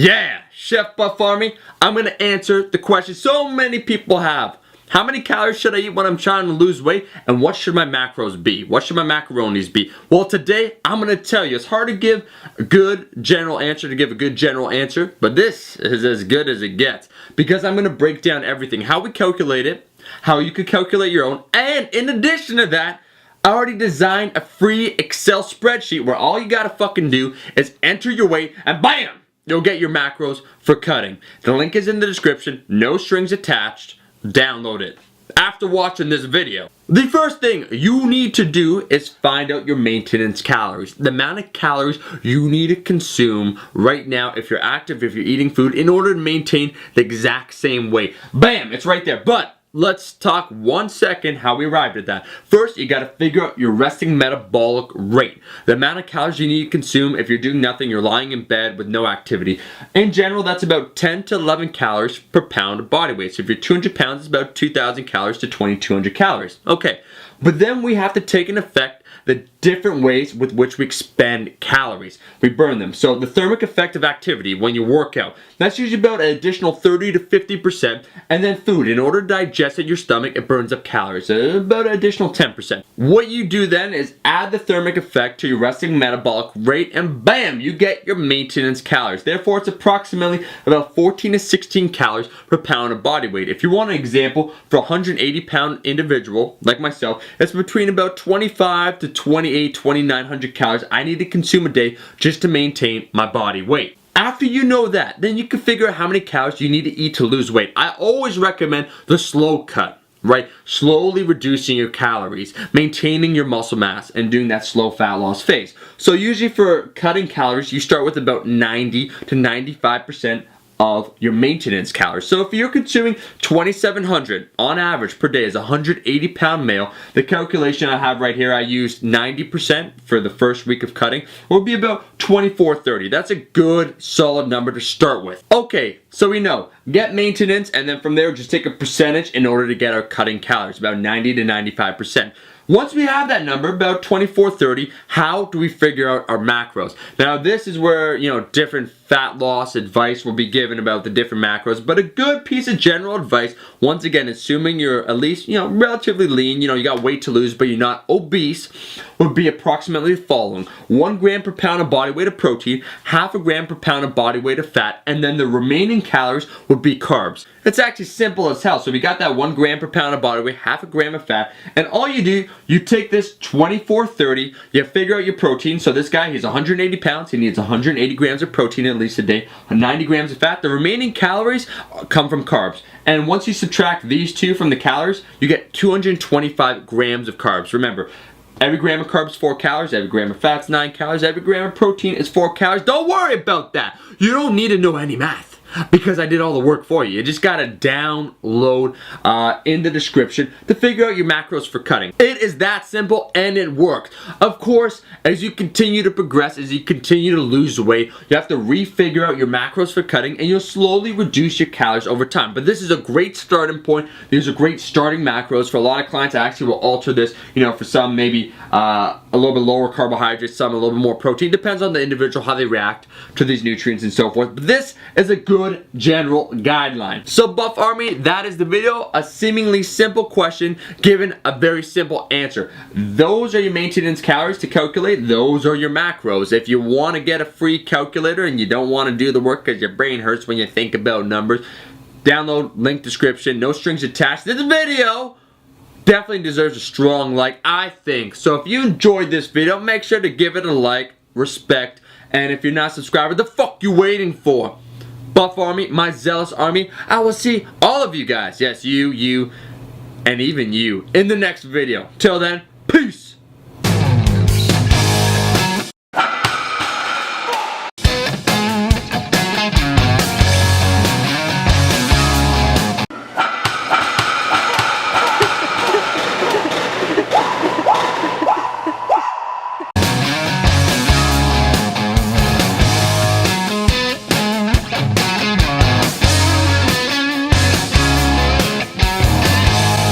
Yeah, Chef Buff Army, I'm going to answer the question so many people have. How many calories should I eat when I'm trying to lose weight? And what should my macros be? What should my macaronis be? Well, today I'm going to tell you. It's hard to give a good general answer, but this is as good as it gets. Because I'm going to break down everything. How we calculate it, how you could calculate your own, and in addition to that, I already designed a free Excel spreadsheet where all you gotta fucking do is enter your weight and BAM! You'll get your macros for cutting. The link is in the description, no strings attached. Download it after watching this video. The first thing you need to do is find out your maintenance calories. The amount of calories you need to consume right now if you're active, if you're eating food, in order to maintain the exact same weight. BAM! It's right there. But let's talk 1 second how we arrived at that. First, you gotta figure out your resting metabolic rate. The amount of calories you need to consume if you're doing nothing, you're lying in bed with no activity. In general, that's about 10 to 11 calories per pound of body weight. So if you're 200 pounds, it's about 2,000 calories to 2,200 calories. Okay, but then we have to take into effect the different ways with which we expend calories. We burn them. So the thermic effect of activity when you work out, that's usually about an additional 30 to 50%. And then food, in order to digest it in your stomach, it burns up calories, about an additional 10%. What you do then is add the thermic effect to your resting metabolic rate and BAM! You get your maintenance calories. Therefore, it's approximately about 14 to 16 calories per pound of body weight. If you want an example, for a 180 pound individual like myself, it's between about 25 to 2,900 calories I need to consume a day just to maintain my body weight. After you know that, then you can figure out how many calories you need to eat to lose weight. I always recommend the slow cut, right? Slowly reducing your calories, maintaining your muscle mass, and doing that slow fat loss phase. So usually for cutting calories, you start with about 90 to 95% of your maintenance calories. So if you're consuming 2,700 on average per day as a 180 pound male, the calculation I have right here, I used 90% for the first week of cutting, will be about 2,430. That's a good solid number to start with. Okay, so we know, get maintenance, and then from there just take a percentage in order to get our cutting calories, about 90 to 95%. Once we have that number, about 2,430, how do we figure out our macros? Now this is where, different fat loss advice will be given about the different macros, but a good piece of general advice, once again, assuming you're at least, relatively lean, you got weight to lose, but you're not obese, would be approximately the following. 1 gram per pound of body weight of protein, half a gram per pound of body weight of fat, and then the remaining calories would be carbs. It's actually simple as hell. So we got that 1 gram per pound of body weight, half a gram of fat, and all you do, you take this 2,430, you figure out your protein. So this guy, he's 180 pounds, he needs 180 grams of protein at least a day, 90 grams of fat. The remaining calories come from carbs. And once you subtract these two from the calories, you get 225 grams of carbs. Remember, every gram of carbs is 4 calories, every gram of fat is 9 calories, every gram of protein is 4 calories. Don't worry about that. You don't need to know any math, because I did all the work for you. You just gotta download in the description to figure out your macros for cutting. It is that simple, and it works. Of course, as you continue to progress, as you continue to lose weight, you have to refigure out your macros for cutting, and you'll slowly reduce your calories over time. But this is a great starting point. These are great starting macros. For a lot of clients, I actually will alter this. For some, maybe a little bit lower carbohydrates, some a little bit more protein. Depends on the individual, how they react to these nutrients and so forth. But this is a good general guideline. So Buff Army, that is the video. A seemingly simple question given a very simple answer. Those are your maintenance calories to calculate. Those are your macros. If you want to get a free calculator and you don't want to do the work because your brain hurts when you think about numbers, download, link description, no strings attached. This video definitely deserves a strong like, I think. So if you enjoyed this video, make sure to give it a like, respect, and if you're not subscribed, what the fuck you waiting for? Buff Army, my zealous army, I will see all of you guys, yes, you, and even you, in the next video. Till then, peace!